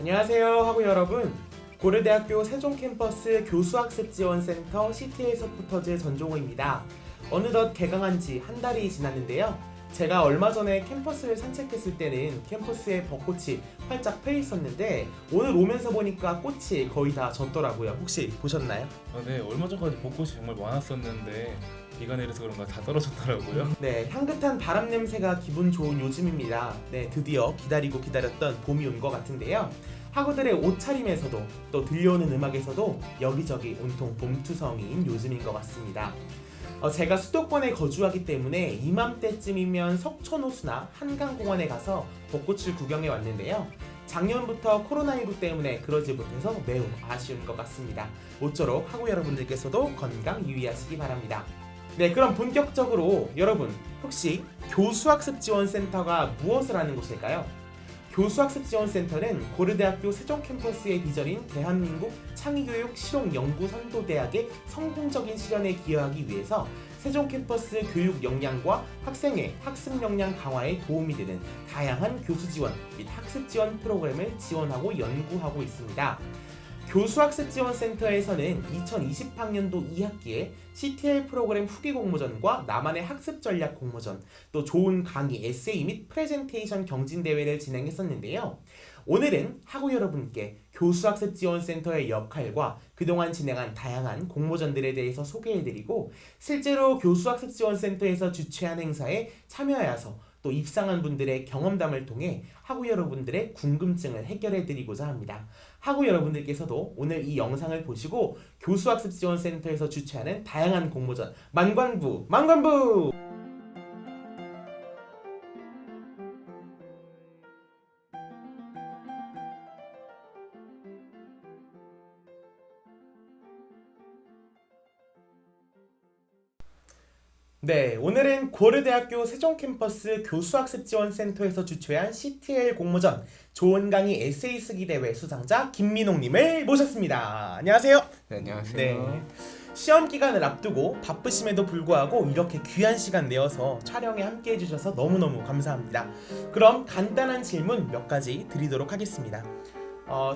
안녕하세요 하고 여러분, 고려대학교 세종캠퍼스 교수학습지원센터 CTL 서포터즈 전종호입니다. 어느덧 개강한 지 한 달이 지났는데요. 제가 얼마 전에 캠퍼스를 산책했을 때는 캠퍼스에 벚꽃이 활짝 펴 있었는데 오늘 오면서 보니까 꽃이 거의 다 졌더라고요. 혹시 보셨나요? 네, 얼마 전까지 벚꽃이 정말 많았었는데 비가 내려서 그런가 다 떨어졌더라고요. 네, 향긋한 바람 냄새가 기분 좋은 요즘입니다. 네, 드디어 기다리고 기다렸던 봄이 온 것 같은데요. 학우들의 옷차림에서도 또 들려오는 음악에서도 여기저기 온통 봄투성이인 요즘인 것 같습니다. 제가 수도권에 거주하기 때문에 이맘때쯤이면 석촌호수나 한강공원에 가서 벚꽃을 구경해 왔는데요. 작년부터 코로나19 때문에 그러지 못해서 매우 아쉬운 것 같습니다. 모쪼록 학우 여러분들께서도 건강 유의하시기 바랍니다. 네, 그럼 본격적으로 여러분, 혹시 교수학습지원센터가 무엇을 하는 곳일까요? 교수학습지원센터는 고려대학교 세종캠퍼스의 비전인 대한민국 창의교육 실용연구선도대학의 성공적인 실현에 기여하기 위해서 세종캠퍼스 교육 역량과 학생의 학습 역량 강화에 도움이 되는 다양한 교수 지원 및 학습 지원 프로그램을 지원하고 연구하고 있습니다. 교수학습지원센터에서는 2020학년도 2학기에 CTL 프로그램 후기 공모전과 나만의 학습 전략 공모전, 또 좋은 강의, 에세이 및 프레젠테이션 경진대회를 진행했었는데요. 오늘은 학우 여러분께 교수학습지원센터의 역할과 그동안 진행한 다양한 공모전들에 대해서 소개해드리고, 실제로 교수학습지원센터에서 주최한 행사에 참여하여서 또 입상한 분들의 경험담을 통해 학우 여러분들의 궁금증을 해결해드리고자 합니다. 학우 여러분들께서도 오늘 이 영상을 보시고 교수학습지원센터에서 주최하는 다양한 공모전 만관부! 네, 오늘은 고려대학교 세종캠퍼스 교수학습지원센터에서 주최한 CTL 공모전 좋은 강의 에세이 쓰기 대회 수상자 김민홍님을 모셨습니다. 안녕하세요. 네, 안녕하세요. 네, 시험 기간을 앞두고 바쁘심에도 불구하고 이렇게 귀한 시간 내어서 촬영에 함께 해주셔서 너무너무 감사합니다. 그럼 간단한 질문 몇 가지 드리도록 하겠습니다.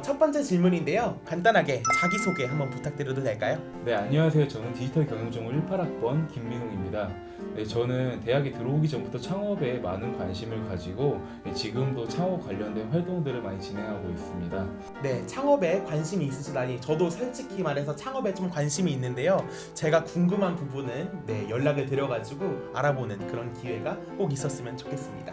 첫 번째 질문인데요. 간단하게 자기소개 한번 부탁드려도 될까요? 네, 안녕하세요. 저는 디지털 경영전공 18학번 김민웅입니다. 네, 저는 대학에 들어오기 전부터 창업에 많은 관심을 가지고 지금도 창업 관련된 활동들을 많이 진행하고 있습니다. 네, 창업에 관심이 있으시다니 저도 솔직히 말해서 창업에 좀 관심이 있는데요. 제가 궁금한 부분은 연락을 드려가지고 알아보는 그런 기회가 꼭 있었으면 좋겠습니다.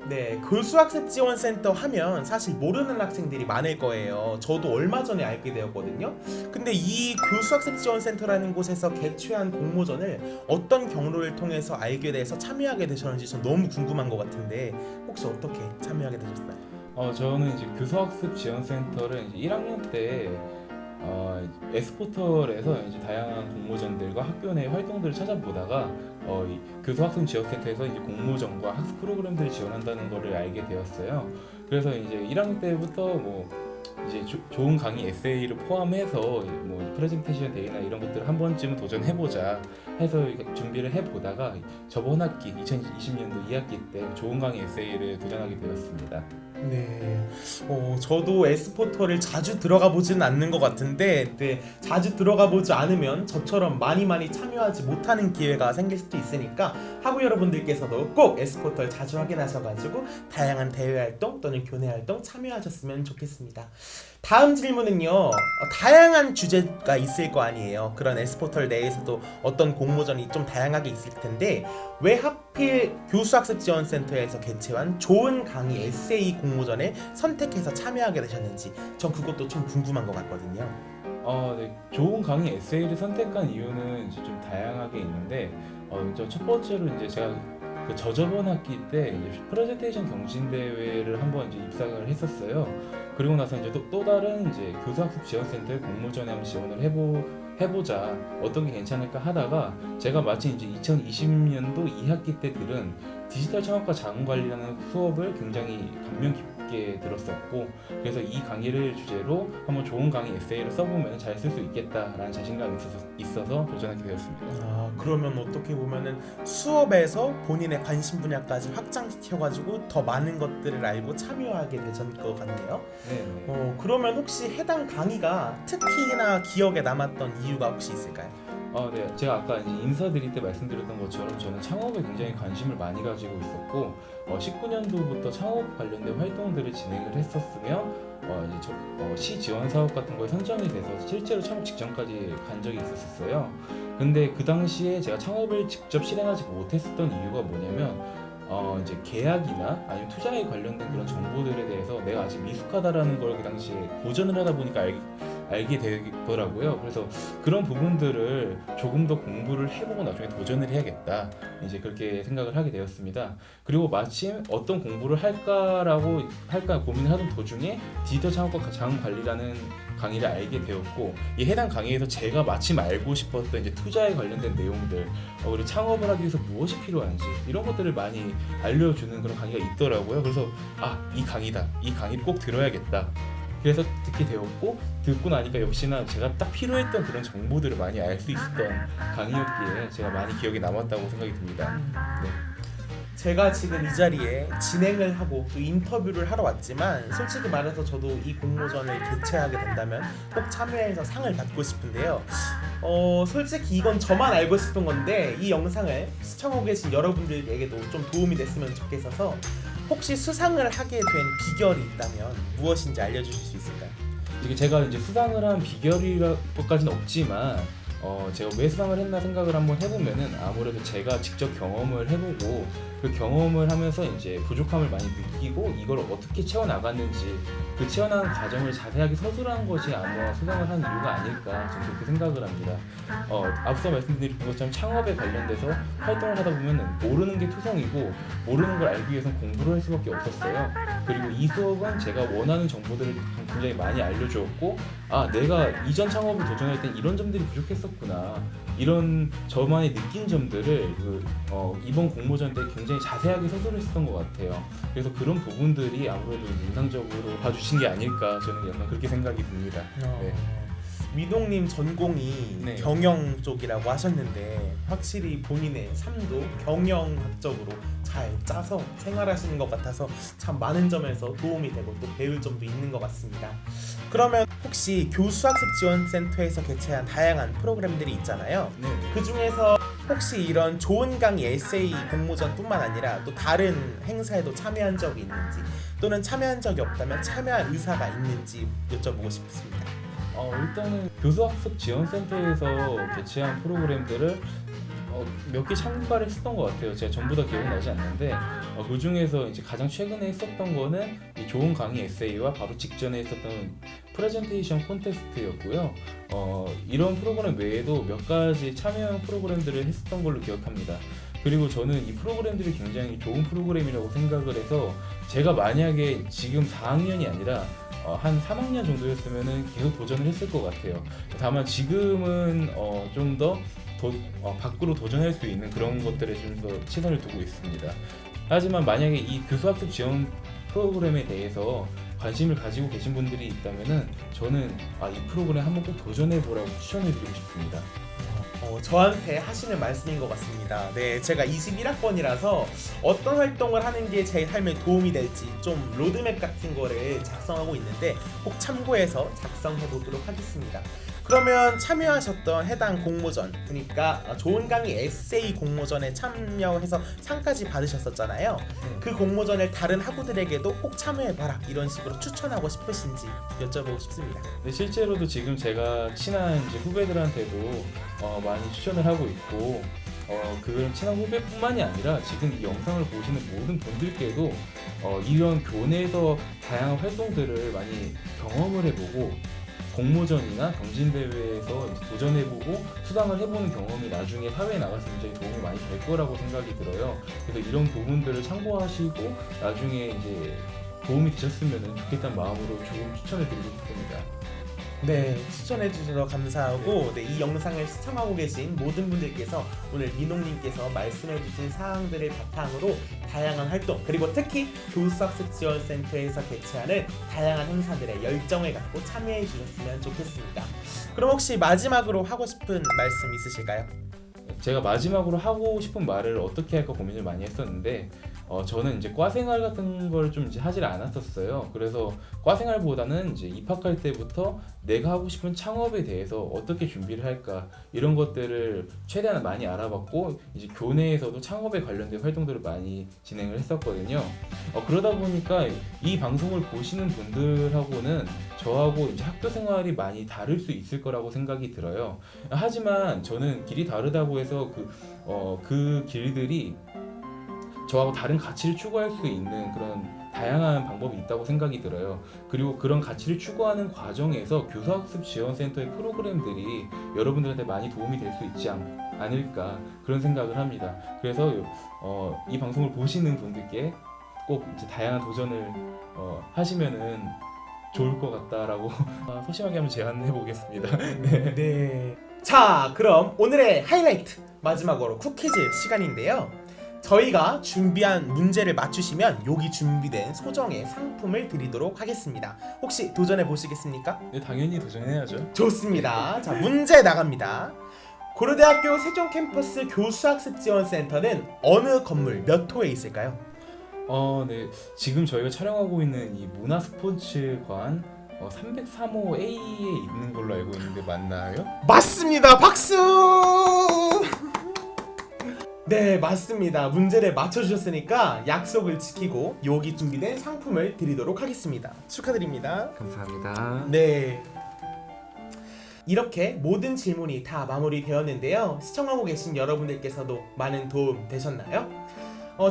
네, 교수학습지원센터 하면 사실 모르는 학생들이 많을 거예요. 저도 얼마 전에 알게 되었거든요. 근데 이 교수학습지원센터라는 곳에서 개최한 공모전을 어떤 경로를 통해서 알게 돼서 참여하게 되셨는지 전 너무 궁금한 것 같은데 혹시 어떻게 참여하게 되셨어요? 저는 이제 교수학습지원센터를 이제 1학년 때 S포털에서 이제 다양한 공모전들과 학교 내 활동들을 찾아보다가 이 교수학습지원센터에서 이제 공모전과 학습 프로그램들을 지원한다는 것을 알게 되었어요. 그래서 이제 1학년 때부터 이제 좋은 강의 에세이를 포함해서 프레젠테이션 대회나 이런 것들을 한 번쯤은 도전해보자 해서 준비를 해보다가 저번 학기 2020년도 2학기 때 좋은 강의 에세이를 도전하게 되었습니다. 네, 저도 S포털을 자주 들어가 보지는 않는 것 같은데 자주 들어가 보지 않으면 저처럼 많이 참여하지 못하는 기회가 생길 수도 있으니까 학우 여러분들께서도 꼭 S포털 자주 확인하셔가지고 다양한 대외 활동 또는 교내 활동 참여하셨으면 좋겠습니다. 다음 질문은요. 다양한 주제가 있을 거 아니에요. 그런 S포털 내에서도 어떤 공모전이 좀 다양하게 있을 텐데 왜 하필 교수학습지원센터에서 개최한 좋은 강의 에세이 공모전에 선택해서 참여하게 되셨는지 전 그것도 좀 궁금한 것 같거든요. 네, 좋은 강의 에세이를 선택한 이유는 이제 좀 다양하게 있는데 첫 번째로 이제 제가 저저번 학기 때 이제 프레젠테이션 경진 대회를 한번 이제 입상을 했었어요. 그리고 나서 이제 또 다른 이제 교수학습 지원센터의 공모전에 한번 지원을 해보자 어떤 게 괜찮을까 하다가 제가 마침 이제 2020년도 2학기 때 들은 디지털 창업과 자본관리라는 수업을 굉장히 감명 재밌게 들었었고, 그래서 이 강의를 주제로 한번 좋은 강의 에세이를 써보면 잘 쓸 수 있겠다라는 자신감이 있어서 도전하게 되었습니다. 그러면 어떻게 보면은 수업에서 본인의 관심 분야까지 확장시켜가지고 더 많은 것들을 알고 참여하게 되전 것 같네요. 네. 그러면 혹시 해당 강의가 특히나 기억에 남았던 이유가 혹시 있을까요? 네. 제가 아까 이제 인사드릴 때 말씀드렸던 것처럼 저는 창업에 굉장히 관심을 많이 가지고 있었고 19년도부터 창업 관련된 활동들을 진행을 했었으며 이제 시 지원 사업 같은 거에 선정이 돼서 실제로 창업 직전까지 간 적이 있었어요. 근데 그 당시에 제가 창업을 직접 실행하지 못했었던 이유가 뭐냐면 이제 계약이나 아니면 투자에 관련된 그런 정보들에 대해서 내가 아직 미숙하다라는 걸 그 당시에 고전을 하다 보니까 알게 되더라고요. 그래서 그런 부분들을 조금 더 공부를 해보고 나중에 도전을 해야겠다, 이제 그렇게 생각을 하게 되었습니다. 그리고 마침 어떤 공부를 할까 고민을 하던 도중에 디지털 창업과 자원관리라는 강의를 알게 되었고, 이 해당 강의에서 제가 마침 알고 싶었던 이제 투자에 관련된 내용들, 그리고 창업을 하기 위해서 무엇이 필요한지 이런 것들을 많이 알려주는 그런 강의가 있더라고요. 그래서 이 강의다, 이 강의를 꼭 들어야겠다, 그래서 듣게 되었고, 듣고 나니까 역시나 제가 딱 필요했던 그런 정보들을 많이 알 수 있었던 강의였기에 제가 많이 기억에 남았다고 생각이 듭니다. 네. 제가 지금 이 자리에 진행을 하고 또 인터뷰를 하러 왔지만, 솔직히 말해서 저도 이 공모전을 개최하게 된다면 꼭 참여해서 상을 받고 싶은데요. 솔직히 이건 저만 알고 싶은 건데, 이 영상을 시청하고 계신 여러분들에게도 좀 도움이 됐으면 좋겠어서 혹시 수상을 하게 된 비결이 있다면 무엇인지 알려주실 수 있을까요? 제가 이제 수상을 한 비결이라고까지는 없지만 제가 왜 수상을 했나 생각을 한번 해보면은, 아무래도 제가 직접 경험을 해보고 그 경험을 하면서 이제 부족함을 많이 느끼고 이걸 어떻게 채워나갔는지, 그 채워나가는 과정을 자세하게 서술한 것이 아마 수상을 한 이유가 아닐까, 저는 그렇게 생각을 합니다. 앞서 말씀드린 것처럼 창업에 관련돼서 활동을 하다 보면 모르는 게 투성이고, 모르는 걸 알기 위해서는 공부를 할 수밖에 없었어요. 그리고 이 수업은 제가 원하는 정보들을 굉장히 많이 알려주었고, 내가 이전 창업을 도전할 땐 이런 점들이 부족했었구나, 이런 저만의 느낀 점들을 이번 공모전 때 굉장히 자세하게 서술했었던 것 같아요. 그래서 그런 부분들이 아무래도 인상적으로 봐주신 게 아닐까, 저는 약간 그렇게 생각이 듭니다. 네. 미동님 전공이 네. 경영 쪽이라고 하셨는데, 확실히 본인의 삶도 경영학적으로 잘 짜서 생활하시는 것 같아서 참 많은 점에서 도움이 되고 또 배울 점도 있는 것 같습니다. 그러면 혹시 교수학습지원센터에서 개최한 다양한 프로그램들이 있잖아요. 네. 그 중에서 혹시 이런 좋은 강의 에세이 공모전뿐만 아니라 또 다른 행사에도 참여한 적이 있는지, 또는 참여한 적이 없다면 참여할 의사가 있는지 여쭤보고 싶습니다. 일단은 교수학습지원센터에서 개최한 프로그램들을 몇 개 참가를 했었던 것 같아요. 제가 전부 다 기억은 나지 않는데 그 중에서 이제 가장 최근에 했었던 거는 이 좋은 강의 에세이와 바로 직전에 했었던 프레젠테이션 콘테스트였고요. 이런 프로그램 외에도 몇 가지 참여형 프로그램들을 했었던 걸로 기억합니다. 그리고 저는 이 프로그램들이 굉장히 좋은 프로그램이라고 생각을 해서, 제가 만약에 지금 4학년이 아니라 한 3학년 정도였으면 계속 도전을 했을 것 같아요. 다만 지금은 좀 더 밖으로 도전할 수 있는 그런 것들에 좀 더 시선을 두고 있습니다. 하지만 만약에 이 교수학습 지원 프로그램에 대해서 관심을 가지고 계신 분들이 있다면은 저는 이 프로그램 한번 꼭 도전해보라고 추천을 드리고 싶습니다. 저한테 하시는 말씀인 것 같습니다. 네, 제가 21학번이라서 어떤 활동을 하는 게 제 삶에 도움이 될지 좀 로드맵 같은 거를 작성하고 있는데 꼭 참고해서 작성해 보도록 하겠습니다. 그러면 참여하셨던 해당 공모전, 그러니까 좋은 강의 에세이 공모전에 참여해서 상까지 받으셨었잖아요. 그 공모전을 다른 학우들에게도 꼭 참여해봐라, 이런 식으로 추천하고 싶으신지 여쭤보고 싶습니다. 네, 실제로도 지금 제가 친한 이제 후배들한테도 많이 추천을 하고 있고, 그런 친한 후배뿐만이 아니라 지금 이 영상을 보시는 모든 분들께도 이런 교내에서 다양한 활동들을 많이 경험을 해보고, 공모전이나 경진대회에서 이제 도전해보고 수상을 해보는 경험이 나중에 사회에 나가서 굉장히 도움이 많이 될 거라고 생각이 들어요. 그래서 이런 부분들을 참고하시고 나중에 이제 도움이 되셨으면 좋겠다는 마음으로 조금 추천을 드리고 싶습니다. 네, 추천해 주셔서 감사하고 이 영상을 시청하고 계신 모든 분들께서 오늘 민홍님께서 말씀해 주신 사항들을 바탕으로 다양한 활동 그리고 특히 교수학습지원센터에서 개최하는 다양한 행사들에 열정을 갖고 참여해 주셨으면 좋겠습니다. 그럼 혹시 마지막으로 하고 싶은 말씀 있으실까요? 제가 마지막으로 하고 싶은 말을 어떻게 할까 고민을 많이 했었는데 저는 이제 과생활 같은 걸 좀 이제 하질 않았었어요. 그래서 과생활보다는 이제 입학할 때부터 내가 하고 싶은 창업에 대해서 어떻게 준비를 할까 이런 것들을 최대한 많이 알아봤고 이제 교내에서도 창업에 관련된 활동들을 많이 진행을 했었거든요. 그러다 보니까 이 방송을 보시는 분들하고는 저하고 이제 학교 생활이 많이 다를 수 있을 거라고 생각이 들어요. 하지만 저는 길이 다르다고 해서 그 길들이 저하고 다른 가치를 추구할 수 있는 그런 다양한 방법이 있다고 생각이 들어요. 그리고 그런 가치를 추구하는 과정에서 교수학습지원센터의 프로그램들이 여러분들한테 많이 도움이 될 수 있지 않을까 그런 생각을 합니다. 그래서 이 방송을 보시는 분들께 꼭 이제 다양한 도전을 하시면은 좋을 것 같다라고 소심하게 한번 제안해 보겠습니다. 네. 자, 그럼 오늘의 하이라이트 마지막으로 퀴즈 시간인데요. 저희가 준비한 문제를 맞추시면 여기 준비된 소정의 상품을 드리도록 하겠습니다. 혹시 도전해 보시겠습니까? 네, 당연히 도전해야죠. 좋습니다. 자, 문제 나갑니다. 고려대학교 세종 캠퍼스 교수학습지원센터는 어느 건물 몇 호에 있을까요? 네. 지금 저희가 촬영하고 있는 이 문화스포츠관 303호 A에 있는 걸로 알고 있는데 맞나요? 맞습니다. 박수! 네, 맞습니다. 문제를 맞춰주셨으니까 약속을 지키고 여기 준비된 상품을 드리도록 하겠습니다. 축하드립니다. 감사합니다. 네. 이렇게 모든 질문이 다 마무리되었는데요. 시청하고 계신 여러분들께서도 많은 도움 되셨나요?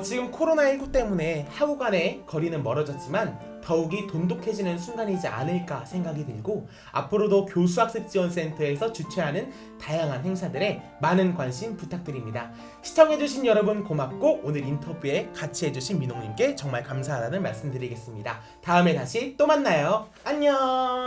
지금 코로나19 때문에 하루 간의 거리는 멀어졌지만 더욱이 돈독해지는 순간이지 않을까 생각이 들고 앞으로도 교수학습지원센터에서 주최하는 다양한 행사들에 많은 관심 부탁드립니다. 시청해주신 여러분 고맙고 오늘 인터뷰에 같이 해주신 민홍님께 정말 감사하다는 말씀드리겠습니다. 다음에 다시 또 만나요. 안녕.